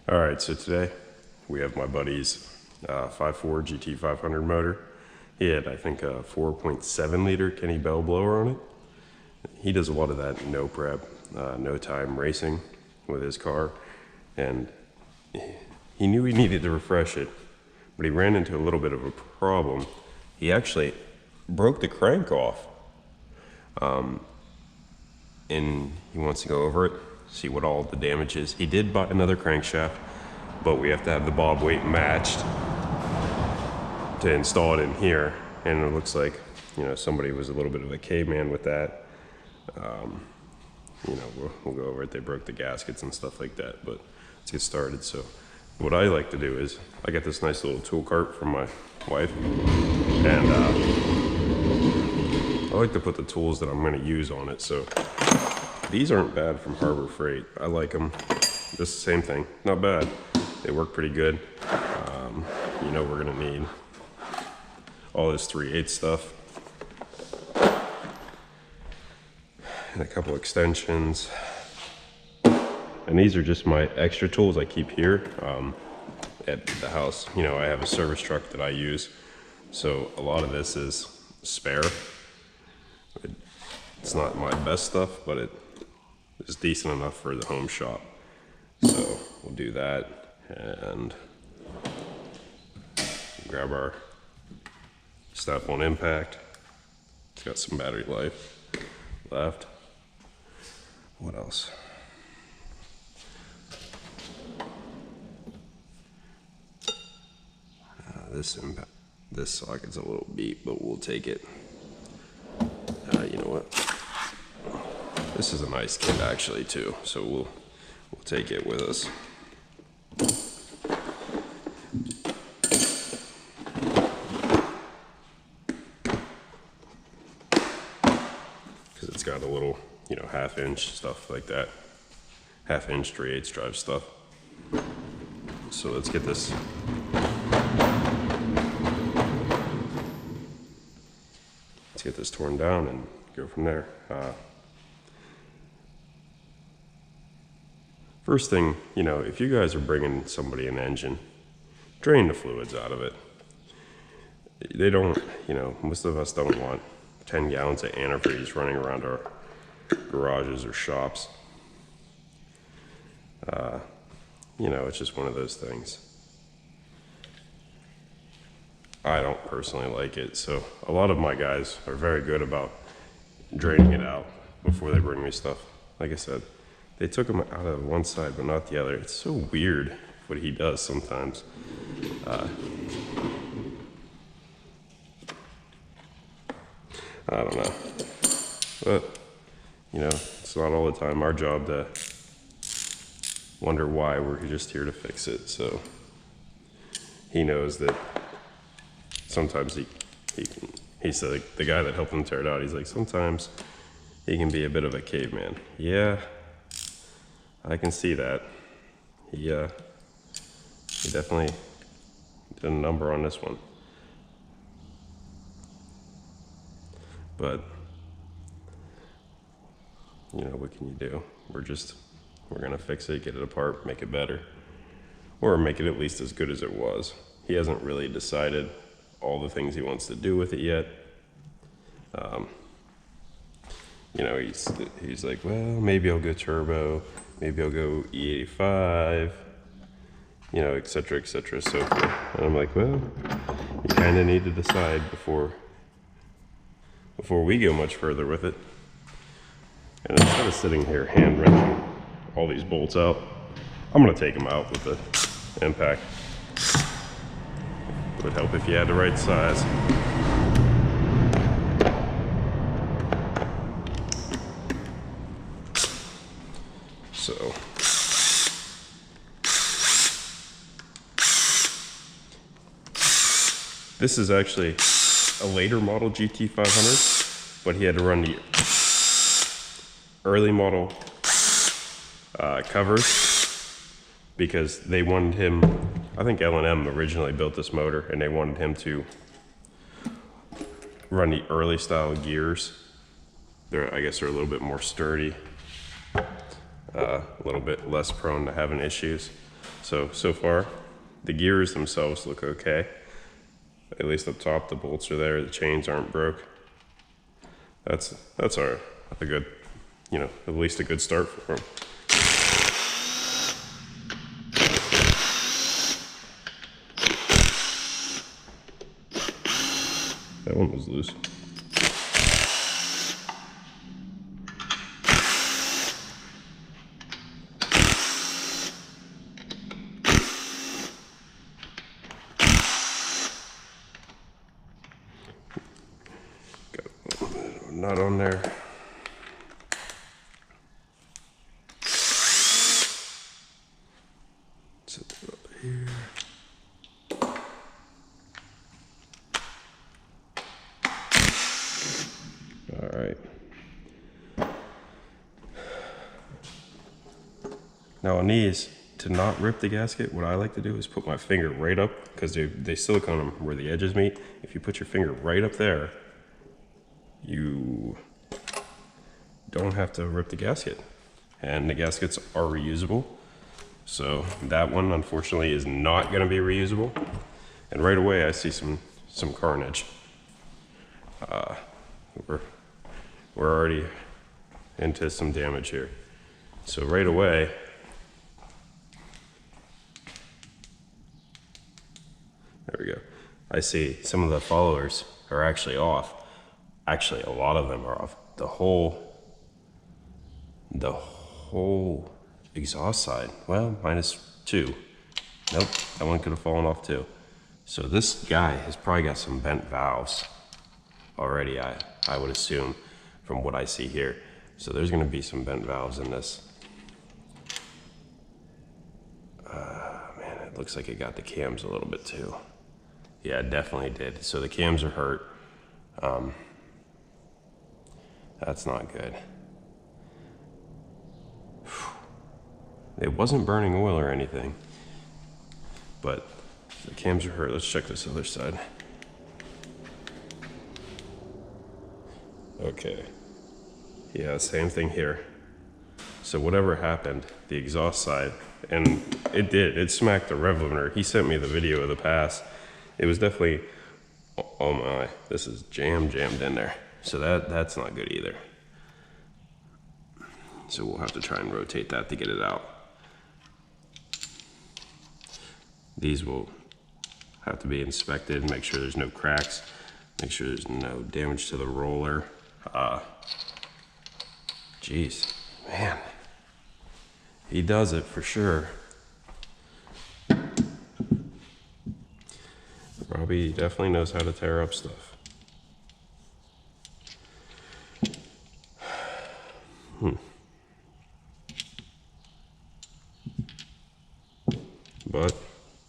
All right, so today we have my buddy's 5.4 Gt500 motor. He had, I think, a 4.7 liter Kenny Bell blower on it. He does a lot of that no prep, no time racing with his car, and he knew he needed to refresh it, but he ran into a little bit of a problem. He actually broke the crank off, and he wants to go over it, see what all the damage is. He did buy another crankshaft, but we have to have the bob weight matched to install it in here, and it looks like, you know, somebody was a little bit of a caveman with that. You know, we'll go over it. They broke the gaskets and stuff like that, but let's get started. So what I like to do is I got this nice little tool cart from my wife, and I like to put the tools that I'm going to use on it. So these aren't bad from Harbor Freight. I like them. This is the same thing, not bad. They work pretty good. You know, we're gonna need all this 3/8 stuff and a couple extensions. And these are just my extra tools I keep here at the house. You know, I have a service truck that I use, so a lot of this is spare. It's not my best stuff, but it is decent enough for the home shop. So we'll do that and grab our step on impact. It's got some battery life left. What else? This socket's a little beat, but we'll take it. You know what? This is a nice kit actually too, so we'll take it with us. Because it's got a little, you know, 1/2 inch stuff like that, 1/2 inch 3/8 drive stuff. So let's get this. Let's get this torn down and go from there. First thing, you know, if you guys are bringing somebody an engine, drain the fluids out of it. They don't, you know, most of us don't want 10 gallons of antifreeze running around our garages or shops. You know, it's just one of those things. I don't personally like it, so a lot of my guys are very good about draining it out before they bring me stuff. Like I said, they took them out of one side but not the other. It's so weird what he does sometimes. I don't know, but you know, it's not all the time our job to wonder why. We're just here to fix it. So he knows that sometimes he's the guy that helped him tear it out. He's like, sometimes he can be a bit of a caveman. Yeah, I can see that. He definitely did a number on this one. But you know, what can you do? We're gonna fix it, get it apart, make it better, or make it at least as good as it was. He hasn't really decided all the things he wants to do with it yet. You know, he's like, well, maybe I'll go turbo, maybe I'll go E85, you know, etc., so forth. And I'm like, well, you kind of need to decide before we go much further with it. And instead of sitting here hand wrenching all these bolts out, I'm gonna take them out with the impact. It would help if you had the right size. So this is actually a later model Gt500, but he had to run the early model covers because they wanted him, I think L&M originally built this motor, and they wanted him to run the early style gears. I guess they're a little bit more sturdy, a little bit less prone to having issues. So far, the gears themselves look okay. At least up top, the bolts are there, the chains aren't broke. That's a good, you know, at least a good start for them. That one was loose. Got a little bit of a nut on there. Set that up here. All right. Now on these, to not rip the gasket, what I like to do is put my finger right up, because they silicone them where the edges meet. If you put your finger right up there, you don't have to rip the gasket. And the gaskets are reusable. So that one, unfortunately, is not going to be reusable. And right away, I see some carnage. We're already into some damage here. So right away, there we go. I see some of the followers are actually off. Actually, a lot of them are off. The whole exhaust side. Well, -2. Nope, that one could have fallen off too. So this guy has probably got some bent valves already, I would assume, from what I see here. So there's gonna be some bent valves in this. Man, it looks like it got the cams a little bit too. Yeah, it definitely did. So the cams are hurt. That's not good. It wasn't burning oil or anything, but the cams are hurt. Let's check this other side. Okay. Yeah, same thing here. So whatever happened, the exhaust side, and it smacked the rev limiter. He sent me the video of the pass. It was definitely, oh my, this is jammed in there. So that's not good either. So we'll have to try and rotate that to get it out. These will have to be inspected, make sure there's no cracks, make sure there's no damage to the roller. Geez, man, he does it for sure. Robbie definitely knows how to tear up stuff. But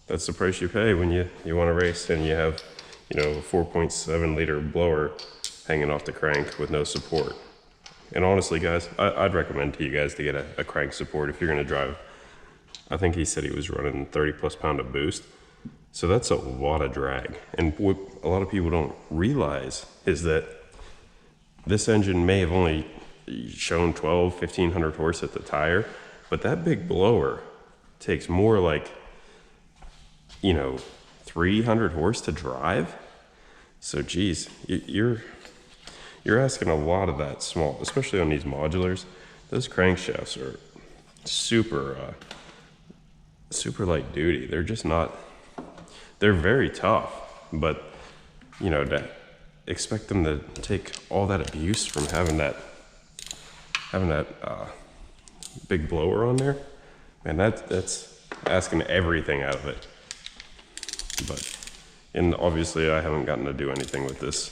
that's the price you pay when you want to race and you have, you know, a 4.7 liter blower hanging off the crank with no support. And honestly, guys, I'd recommend to you guys to get a crank support if you're going to drive. I think he said he was running 30 plus pound of boost. So that's a lot of drag. And what a lot of people don't realize is that this engine may have only shown 1,500 horse at the tire, but that big blower takes more like, you know, 300 horse to drive. So geez, you're asking a lot of that small, especially on these modulars. Those crankshafts are super light duty. They're just not, they're very tough, but you know, to expect them to take all that abuse from having that big blower on there, man, that's asking everything out of it. But, and obviously I haven't gotten to do anything with this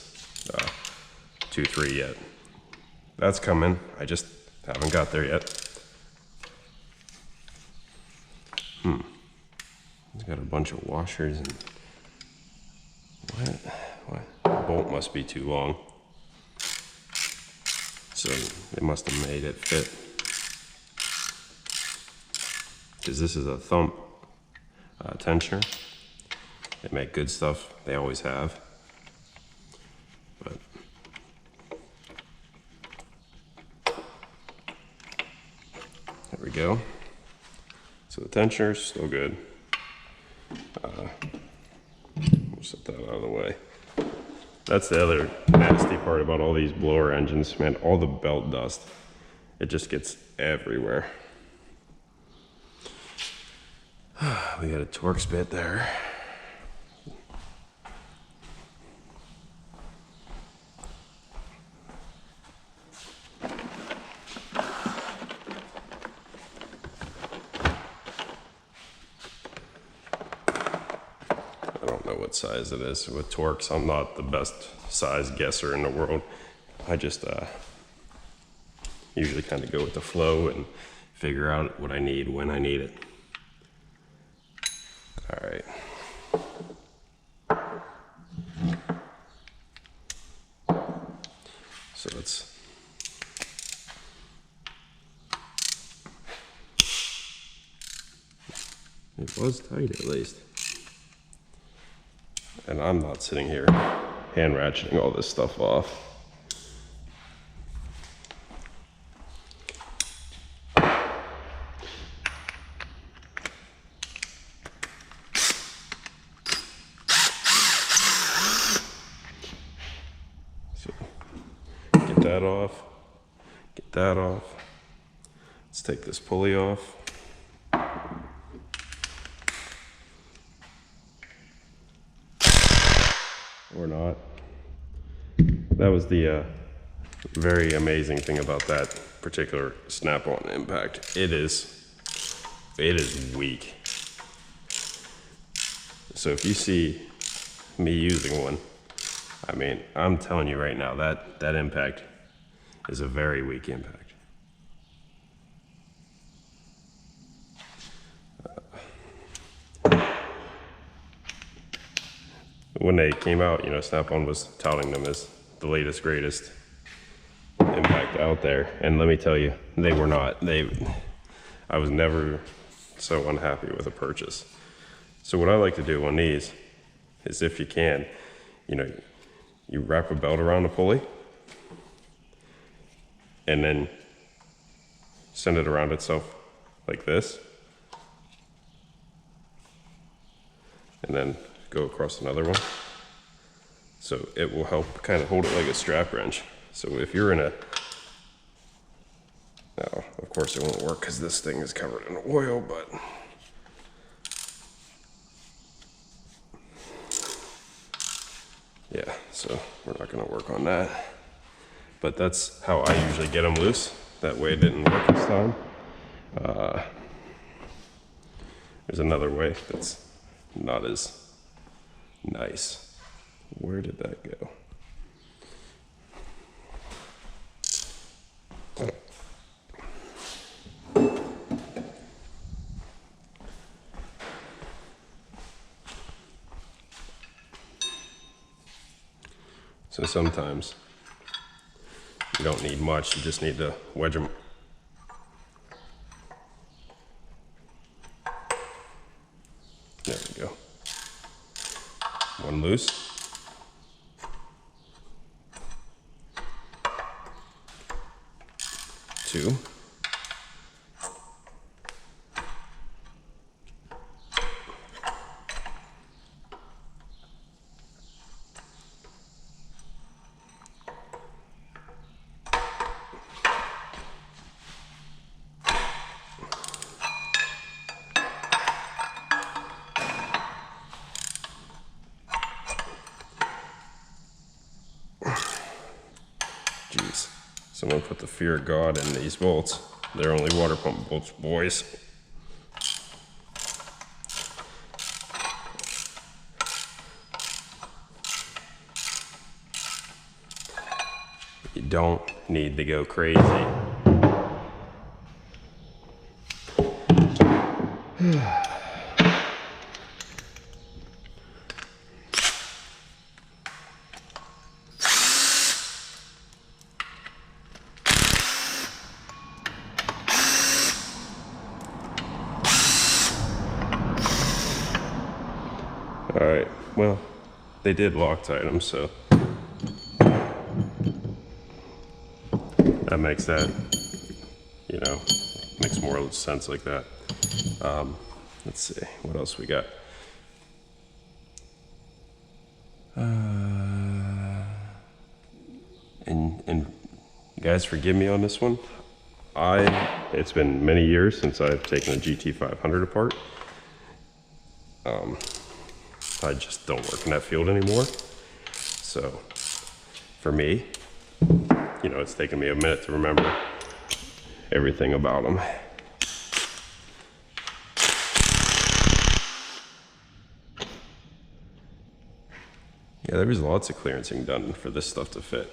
2.3 yet. That's coming. I just haven't got there yet. It's got a bunch of washers and what? The bolt must be too long. So they must have made it fit. Because this is a thump tensioner. They make good stuff. They always have. But there we go. So the tensioner's still good. We'll set that out of the way. That's the other nasty part about all these blower engines, man. All the belt dust, it just gets everywhere. We got a Torx bit there. I don't know what size it is. With Torx, I'm not the best size guesser in the world. I just usually kind of go with the flow and figure out what I need when I need it. All right. So let's it was tight at least. And I'm not sitting here hand ratcheting all this stuff off. So get that off, get that off. Let's take this pulley off. Or not. That was the very amazing thing about that particular snap-on impact. It is weak. So if you see me using one, I mean, I'm telling you right now, that impact is a very weak impact. When they came out, you know, Snap-on was touting them as the latest, greatest impact out there. And let me tell you, they were not. I was never so unhappy with a purchase. So what I like to do on these is, if you can, you know, you wrap a belt around the pulley and then send it around itself like this. And then go across another one. So it will help kind of hold it like a strap wrench. So if you're in a, now of course it won't work because this thing is covered in oil, but yeah, so we're not gonna work on that. But that's how I usually get them loose. That way it didn't work this time. There's another way that's not as nice. Where did that go? So sometimes you don't need much, you just need to wedge them. There we go. One loose. Two. Jeez, someone put the fear of God in these bolts. They're only water pump bolts, boys. You don't need to go crazy. All right, well, they did Loctite them, so that makes that, you know, makes more sense like that. Let's see, what else we got? And guys, forgive me on this one. It's been many years since I've taken a Gt500 apart. I just don't work in that field anymore. So for me, you know, it's taken me a minute to remember everything about them. Yeah, there was lots of clearancing done for this stuff to fit.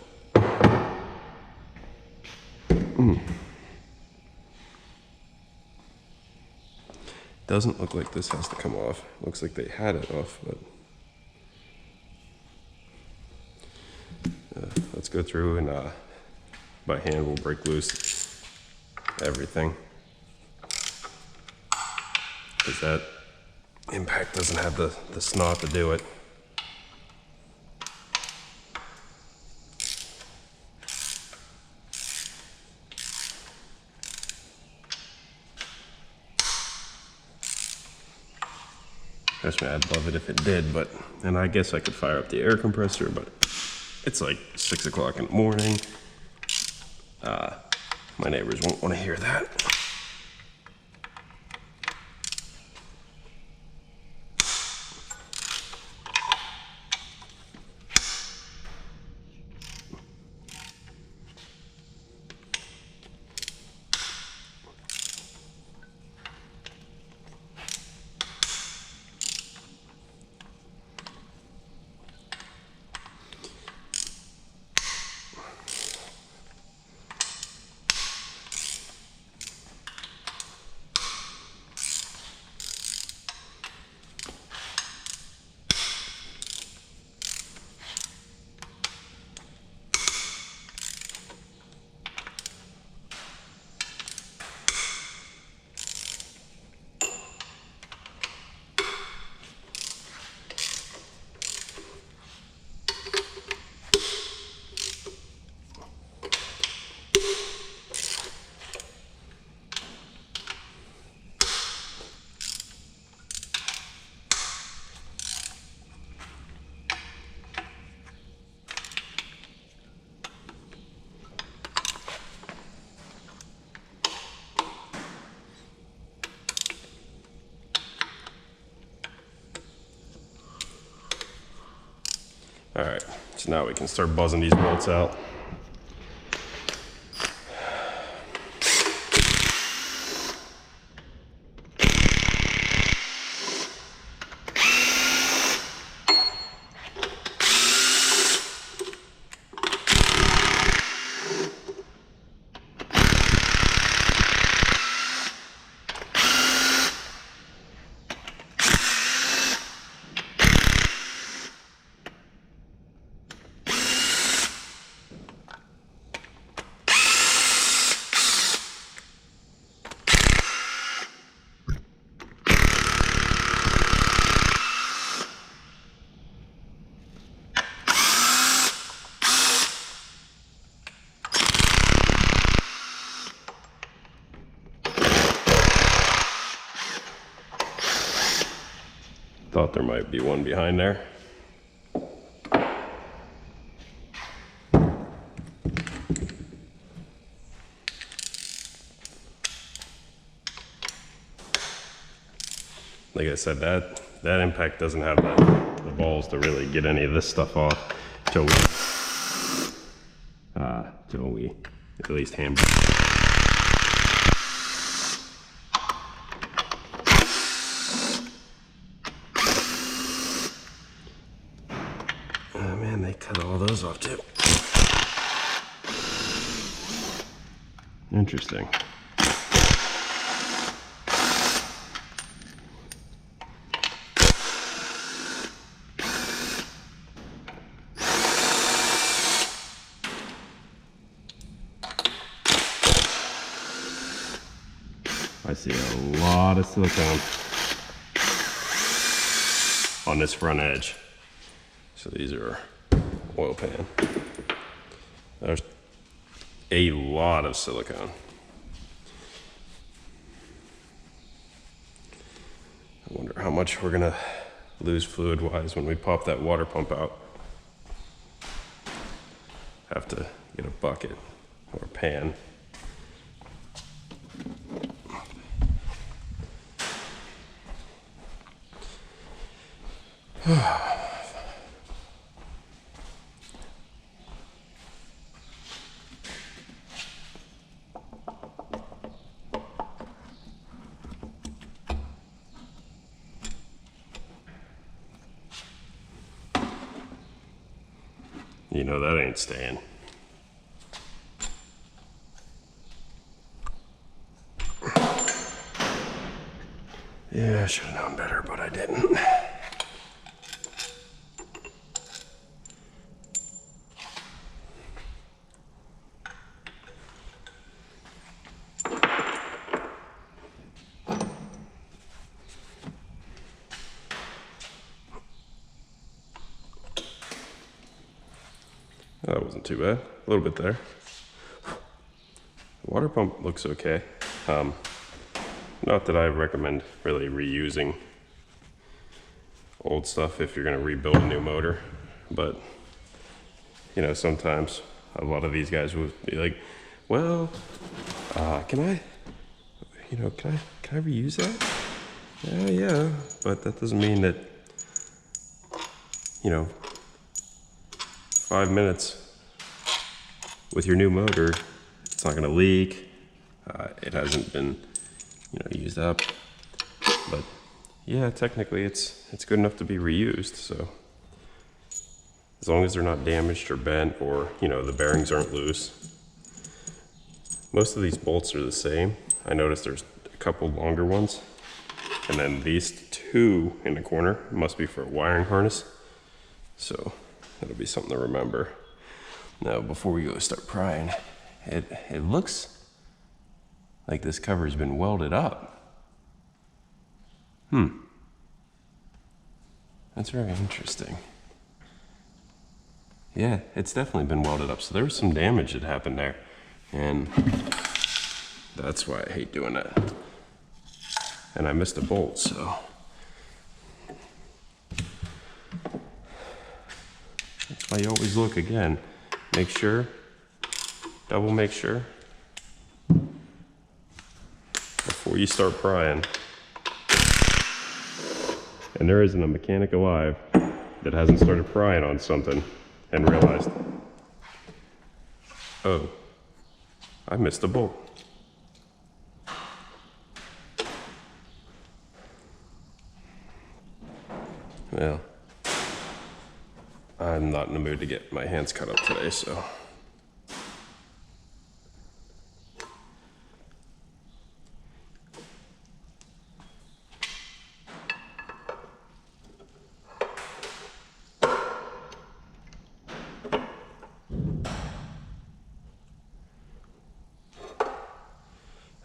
Doesn't look like this has to come off. Looks like they had it off, but let's go through and by hand we'll break loose everything, because that impact doesn't have the snout to do it. Trust me, I'd love it if it did, and I guess I could fire up the air compressor, but it's like 6 o'clock in the morning. My neighbors won't want to hear that. All right, so now we can start buzzing these bolts out. Thought there might be one behind there. Like I said, that impact doesn't have the balls to really get any of this stuff off till we at least hammer. Oh man, they cut all those off too. Interesting. I see a lot of silicone on this front edge. So these are oil pan. There's a lot of silicone. I wonder how much we're gonna lose fluid-wise when we pop that water pump out. Have to get a bucket or a pan. You know that ain't staying. Yeah, I should have known better, but I didn't. That wasn't too bad. A little bit there. The water pump looks okay. Not that I recommend really reusing old stuff if you're going to rebuild a new motor, but you know, sometimes a lot of these guys would be like, well, can I reuse that? Yeah, but that doesn't mean that, you know, 5 minutes with your new motor, it's not going to leak. It hasn't been, you know, used up. But yeah, technically it's good enough to be reused. So as long as they're not damaged or bent, or you know, the bearings aren't loose. Most of these bolts are the same. I noticed there's a couple longer ones, and then these two in the corner must be for a wiring harness. So that'll be something to remember. Now, before we go start prying, it looks like this cover's been welded up. That's very interesting. Yeah, it's definitely been welded up. So there was some damage that happened there. And that's why I hate doing that. And I missed a bolt, so. That's why you always look again. Make sure, double make sure, before you start prying. And there isn't a mechanic alive that hasn't started prying on something and realized, oh, I missed a bolt. Well, I'm not in the mood to get my hands cut up today, so.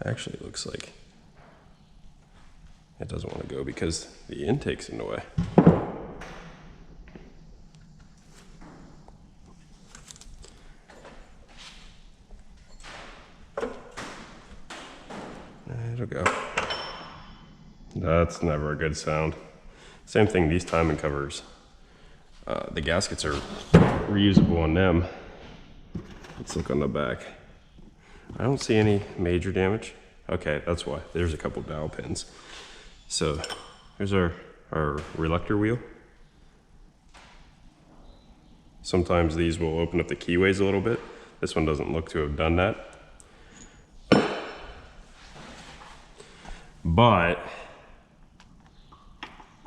Actually, it looks like it doesn't want to go because the intake's in the way. It'll go. That's never a good sound. Same thing, these timing covers. The gaskets are reusable on them. Let's look on the back. I don't see any major damage. Okay, that's why. There's a couple dowel pins. So here's our reluctor wheel. Sometimes these will open up the keyways a little bit. This one doesn't look to have done that. But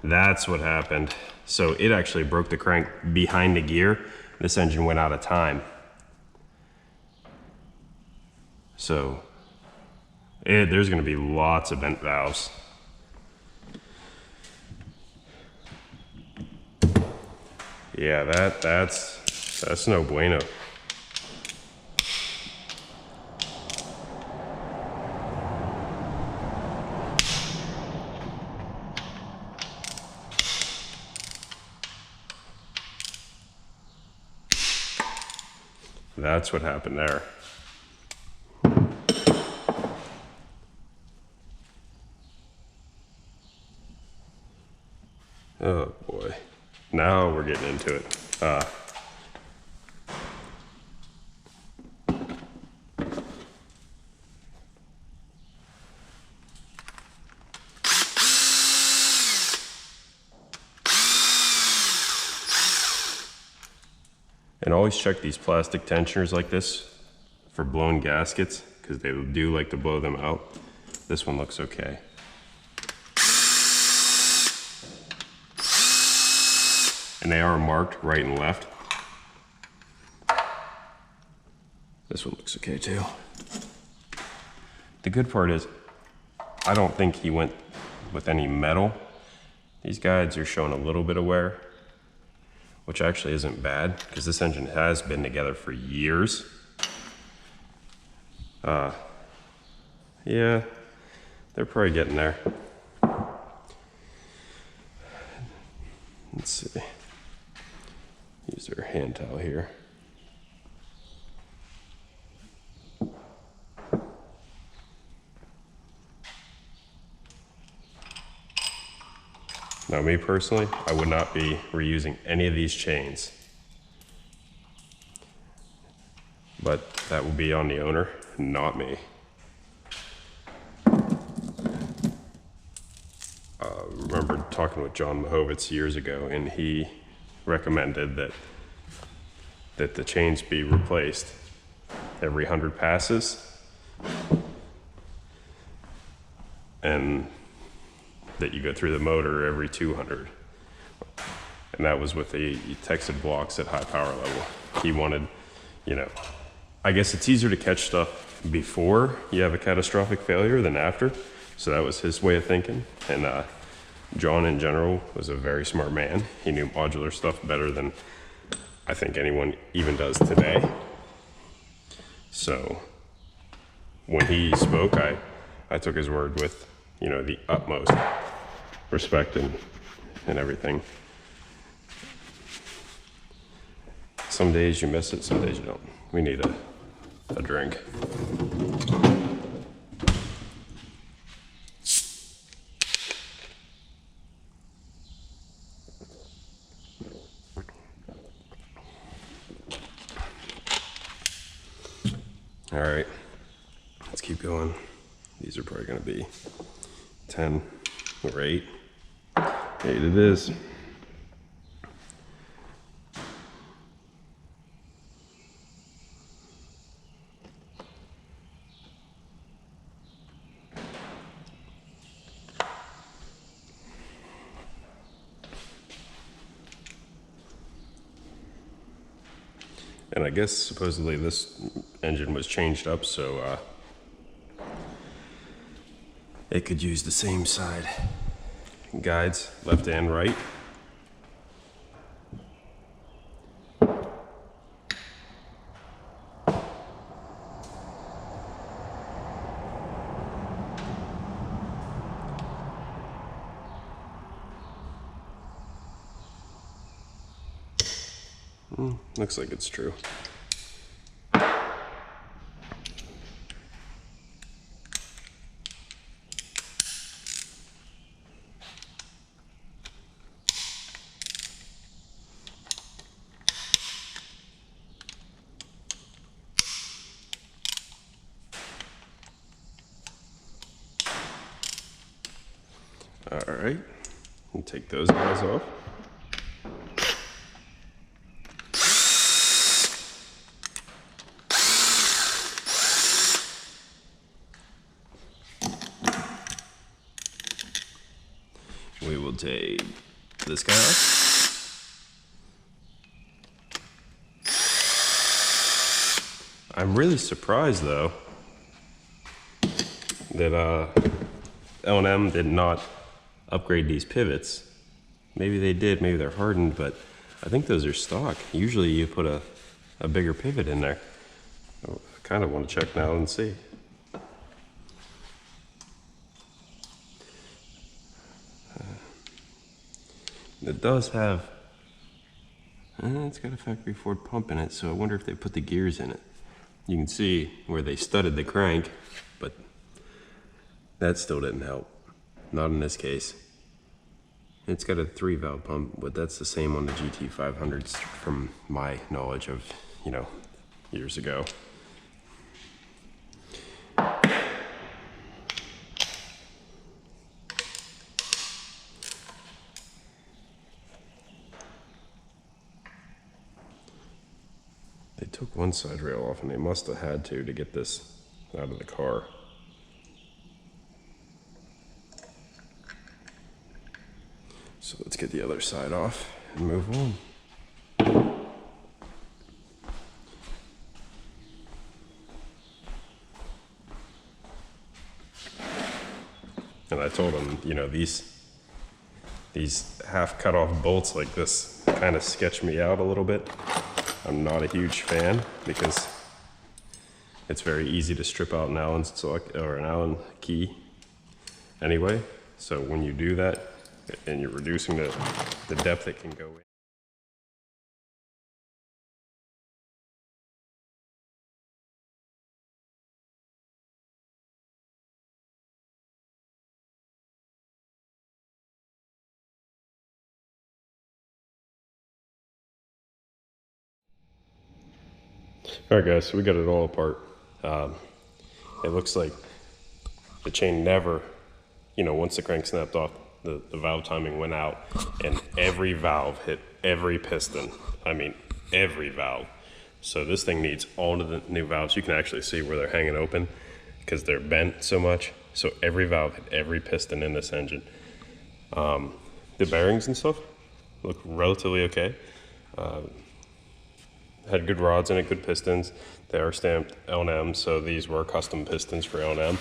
that's what happened. So it actually broke the crank behind the gear. This engine went out of time. So there's going to be lots of bent valves. Yeah, that's no bueno. That's what happened there. Oh boy, now we're getting into it. And always check these plastic tensioners like this for blown gaskets, because they do like to blow them out. This one looks okay. And they are marked right and left. This one looks okay too. The good part is, I don't think he went with any metal. These guides are showing a little bit of wear, which actually isn't bad, because this engine has been together for years. Yeah, they're probably getting there. Let's see. Use our hand towel here. Now, me personally, I would not be reusing any of these chains. But that will be on the owner, not me. I remember talking with John Mahovitz years ago, and he recommended that the chains be replaced every 100 passes, and that you go through the motor every 200. And that was with the texted blocks at high power level. He wanted, you know, I guess it's easier to catch stuff before you have a catastrophic failure than after. So that was his way of thinking. And John in general was a very smart man. He knew modular stuff better than I think anyone even does today. So when he spoke, I took his word with, you know, the utmost respect and everything. Some days you miss it, some days you don't. We need a drink. All right, let's keep going. These are probably gonna be 10 or 8. 8 it is. And I guess supposedly this engine was changed up so it could use the same side guides, left and right. Looks like it's true. All right, we'll take those guys off. We will take this guy off. I'm really surprised though that L&M did not upgrade these pivots. Maybe they did, maybe they're hardened, but I think those are stock. Usually you put a bigger pivot in there. I kind of want to check now and see. It does have, it's got a factory Ford pump in it, so I wonder if they put the gears in it. You can see where they studded the crank, but that still didn't help. Not in this case. It's got a 3-valve pump, but that's the same on the GT500s from my knowledge of, you know, years ago. They took one side rail off, and they must have had to get this out of the car. So let's get the other side off and move on. And I told him, you know, these half cut off bolts like this kind of sketch me out a little bit. I'm not a huge fan because it's very easy to strip out an Allen or an Allen key anyway. So when you do that and you're reducing the depth it can go in. All right, guys, so we got it all apart. It looks like the chain never, you know, once the crank snapped off, the valve timing went out, and every valve hit every piston. I mean, every valve. So this thing needs all of the new valves. You can actually see where they're hanging open because they're bent so much. So every valve hit every piston in this engine. The bearings and stuff look relatively okay. Had good rods in it, good pistons. They are stamped L&M, so these were custom pistons for L&M.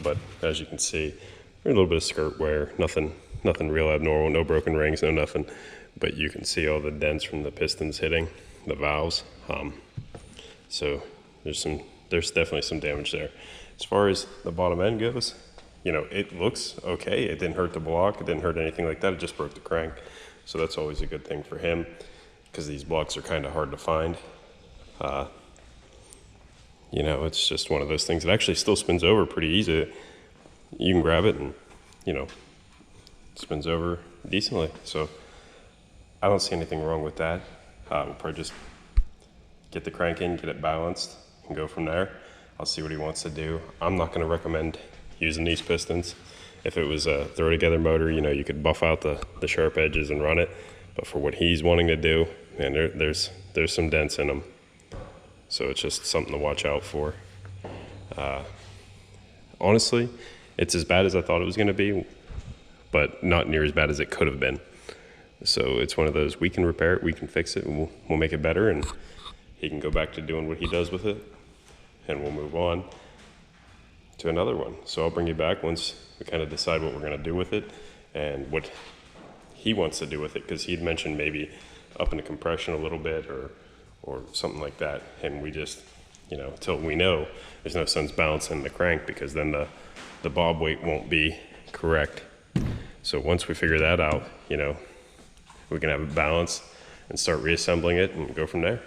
But as you can see, there's a little bit of skirt wear, nothing real abnormal, no broken rings, no nothing. But you can see all the dents from the pistons hitting the valves. So there's definitely some damage there. As far as the bottom end goes, you know, it looks okay. It didn't hurt the block, it didn't hurt anything like that. It just broke the crank. So that's always a good thing for him, because these blocks are kind of hard to find. You know, it's just one of those things. It actually still spins over pretty easy. You can grab it and, you know, it spins over decently. So I don't see anything wrong with that. We'll probably just get the crank in, get it balanced, and go from there. I'll see what he wants to do. I'm not gonna recommend using these pistons. If it was a throw together motor, you know, you could buff out the sharp edges and run it. But for what he's wanting to do, man, there's some dents in them. So it's just something to watch out for. Honestly, it's as bad as I thought it was gonna be, but not near as bad as it could have been. So it's one of those, we can repair it, we can fix it, and we'll make it better, and he can go back to doing what he does with it, and we'll move on to another one. So I'll bring you back once we kind of decide what we're gonna do with it and what he wants to do with it, because he'd mentioned maybe upping the compression a little bit or something like that. And we just, you know, until we know, there's no sense balancing the crank, because then the bob weight won't be correct. So once we figure that out, you know, we can have it balanced and start reassembling it and go from there.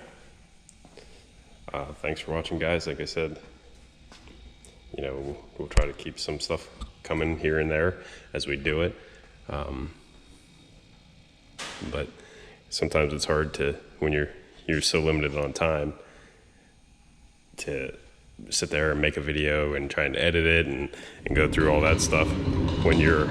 Thanks for watching, guys. Like I said, you know, we'll try to keep some stuff coming here and there as we do it. But sometimes it's hard to, when you're so limited on time, to sit there and make a video and try and edit it and go through all that stuff when you're,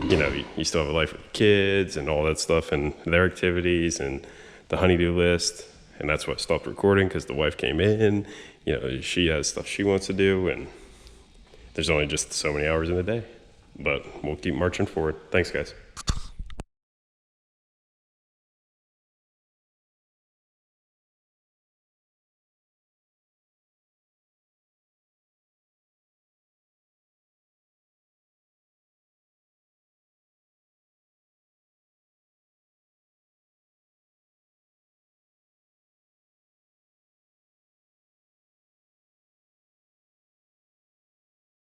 you know, you still have a life with kids and all that stuff and their activities and the honey-do list. And that's what stopped recording, because the wife came in, you know, she has stuff she wants to do, and there's only just so many hours in a day. But we'll keep marching forward. Thanks, guys.